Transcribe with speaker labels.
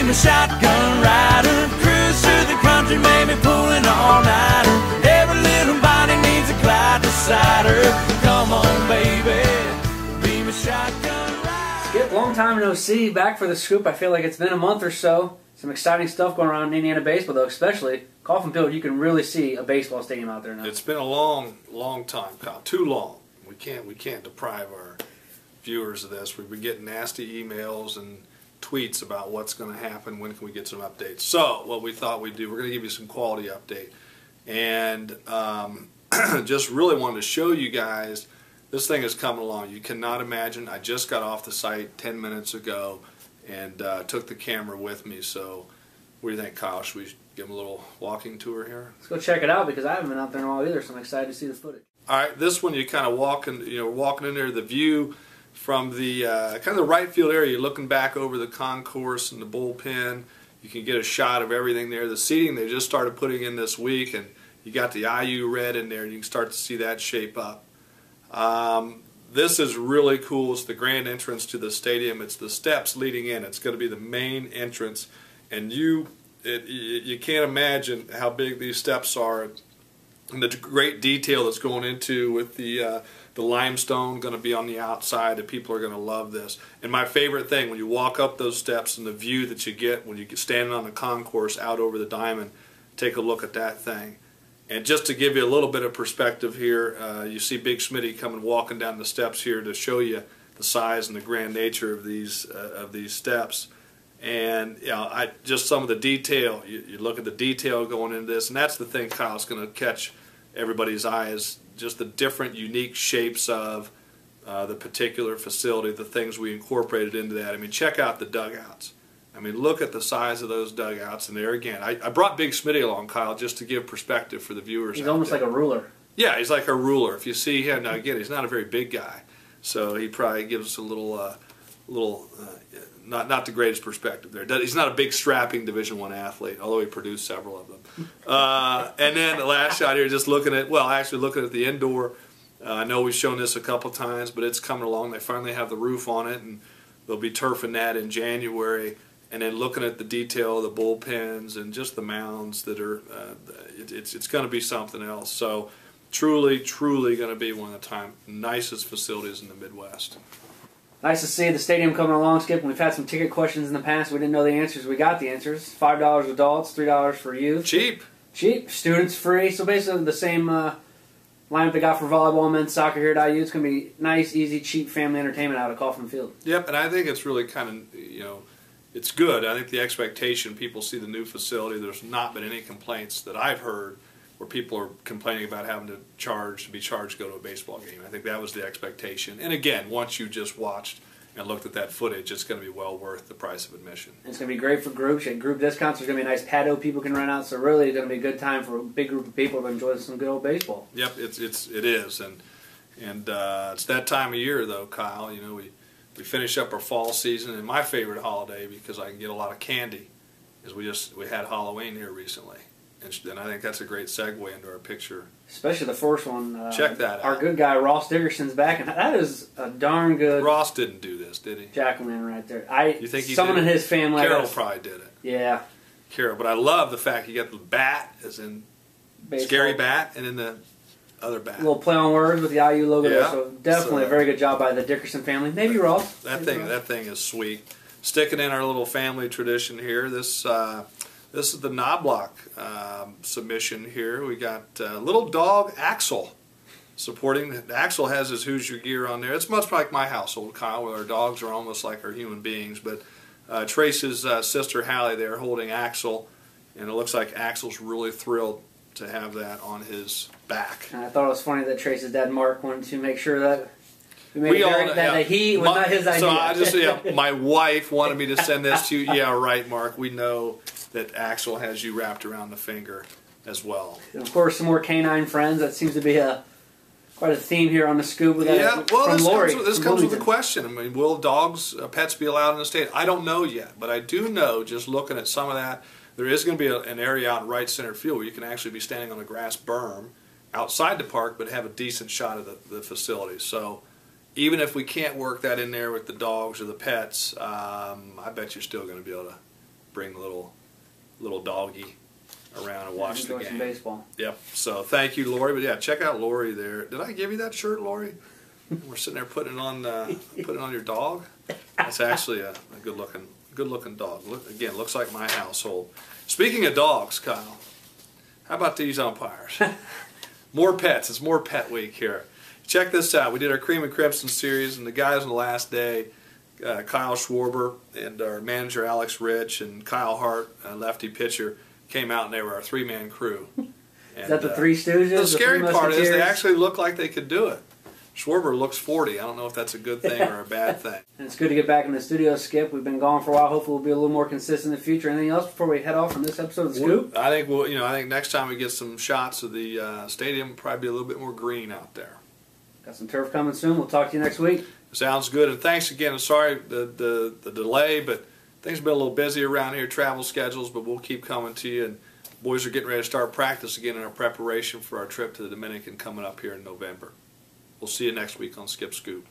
Speaker 1: my shotgun rider. Cruise through the country, maybe pulling all-nighter. Every little body needs a Clyde decider. Come on, baby, be my shotgun rider.
Speaker 2: Skip, long time no see. Back for the scoop. I feel like it's been a month or so. Some exciting stuff going on in Indiana baseball, though, especially Kaufman Field. You can really see a baseball stadium out there now.
Speaker 3: It's been a long time, Kyle. Too long. We can't deprive our viewers of this. We've been getting nasty emails and tweets about what's going to happen. When can we get some updates? So what we thought we'd do, we're going to give you some quality update, and just really wanted to show you guys this thing is coming along. You cannot imagine. I just got off the site 10 minutes ago and took the camera with me. So what do you think, Kyle? Should we give them a little walking tour here?
Speaker 2: Let's go check it out, because I haven't been out there in a while either, so I'm excited to see the footage.
Speaker 3: All right, this one you kind of walking in there, the view from the kind of the right field area. You're looking back over the concourse and the bullpen. You can get a shot of everything there. The seating they just started putting in this week, and you got the IU red in there. You can start to see that shape up. This is really cool. It's the grand entrance to the stadium. It's the steps leading in. It's going to be the main entrance, and you can't imagine how big these steps are, and the great detail that's going into with the limestone going to be on the outside. That people are going to love this. And my favorite thing, when you walk up those steps and the view that you get when you get standing on the concourse out over the diamond, take a look at that thing. And just to give you a little bit of perspective here, you see Big Smitty coming walking down the steps here to show you the size and the grand nature of these steps. And just some of the detail. You look at the detail going into this, and that's the thing, Kyle, is going to catch everybody's eye, is just the different, unique shapes of the particular facility, the things we incorporated into that. I mean, check out the dugouts. I mean, look at the size of those dugouts. And there again, I brought Big Smitty along, Kyle, just to give perspective for the viewers.
Speaker 2: He's almost like a ruler.
Speaker 3: Yeah, he's like a ruler. If you see him, now again, he's not a very big guy, so he probably gives us a little not the greatest perspective there. He's not a big strapping Division I athlete, although he produced several of them. And then the last shot here, just looking at, actually looking at the indoor. I know we've shown this a couple times, but it's coming along. They finally have the roof on it, and they'll be turfing that in January. And then looking at the detail of the bullpens and just the mounds that are, it's going to be something else. So truly going to be one of the nicest facilities in the Midwest.
Speaker 2: Nice to see the stadium coming along, Skip. We've had some ticket questions in the past. We didn't know the answers. We got the answers. $5 adults, $3 for youth.
Speaker 3: Cheap.
Speaker 2: Cheap. Students free. So basically the same lineup they got for volleyball and men's soccer here at IU. It's going to be nice, easy, cheap family entertainment out of Kaufman Field.
Speaker 3: Yep, and I think it's really kind of, it's good. I think the expectation, people see the new facility. There's not been any complaints that I've heard where people are complaining about having to be charged to go to a baseball game. I think that was the expectation. And again, once you just watched and looked at that footage, it's going to be well worth the price of admission.
Speaker 2: It's going to be great for groups. And group discounts. There's going to be a nice patio people can rent out. So really it's going to be a good time for a big group of people to enjoy some good old baseball.
Speaker 3: Yep, it is. And it's that time of year, though, Kyle. We finish up our fall season, and my favorite holiday, because I can get a lot of candy, is we had Halloween here recently, and I think that's a great segue into our picture.
Speaker 2: Especially the first one.
Speaker 3: Check that out.
Speaker 2: Our good guy Ross Dickerson's back, and that is a darn good.
Speaker 3: Ross didn't do this, did he?
Speaker 2: Jackman right there.
Speaker 3: You think he
Speaker 2: someone
Speaker 3: did?
Speaker 2: in his family.
Speaker 3: Carol probably did it.
Speaker 2: Yeah.
Speaker 3: Carol, but I love the fact he got the bat, as in baseball. Scary bat, and then the other bat.
Speaker 2: A little play on words with the IU logo there, so definitely a very good job by the Dickerson family. Maybe Ross.
Speaker 3: That thing is sweet. Sticking in our little family tradition here. This is the Knobloch submission here. We got little dog Axel supporting. Axel has his Hoosier gear on there. It's much like my household, Kyle, where our dogs are almost like our human beings. But Trace's sister Hallie there holding Axel, and it looks like Axel's really thrilled to have that on his back.
Speaker 2: And I thought it was funny that Trace's dad Mark wanted to make sure that that he was not his idea.
Speaker 3: So my wife wanted me to send this to you. Yeah, right, Mark. We know that Axel has you wrapped around the finger as well.
Speaker 2: And of course, some more canine friends. That seems to be quite a theme here on the scoop. We got
Speaker 3: this comes with a question. I mean, will dogs, pets be allowed in the state? I don't know yet, but I do know, just looking at some of that, there is going to be an area out in right center field where you can actually be standing on a grass berm outside the park, but have a decent shot of the facility. So even if we can't work that in there with the dogs or the pets, I bet you're still going to be able to bring little doggy around and watch the
Speaker 2: Enjoy some
Speaker 3: game.
Speaker 2: baseball.
Speaker 3: Yep. So thank you, Lori. But yeah, check out Lori there. Did I give you that shirt, Lori? We're sitting there putting it on your dog. That's actually a good looking dog. Again, looks like my household. Speaking of dogs, Kyle, how about these umpires? More pets. It's more pet week here. Check this out. We did our Cream and Crimson series, and the guys on the last day, Kyle Schwarber and our manager Alex Rich and Kyle Hart, lefty pitcher, came out and they were our three-man crew. And,
Speaker 2: is that the Three Stooges?
Speaker 3: The scary part is they actually look like they could do it. Schwarber looks 40. I don't know if that's a good thing or a bad thing.
Speaker 2: And it's good to get back in the studio, Skip. We've been gone for a while. Hopefully we'll be a little more consistent in the future. Anything else before we head off from this episode of The Scoop?
Speaker 3: I think I think next time we get some shots of the stadium, it'll probably be a little bit more green out there.
Speaker 2: Got some turf coming soon. We'll talk to you next week.
Speaker 3: Sounds good. And thanks again. I'm sorry the delay, but things have been a little busy around here, travel schedules, but we'll keep coming to you. And boys are getting ready to start practice again in our preparation for our trip to the Dominican coming up here in November. We'll see you next week on Skip Scoop.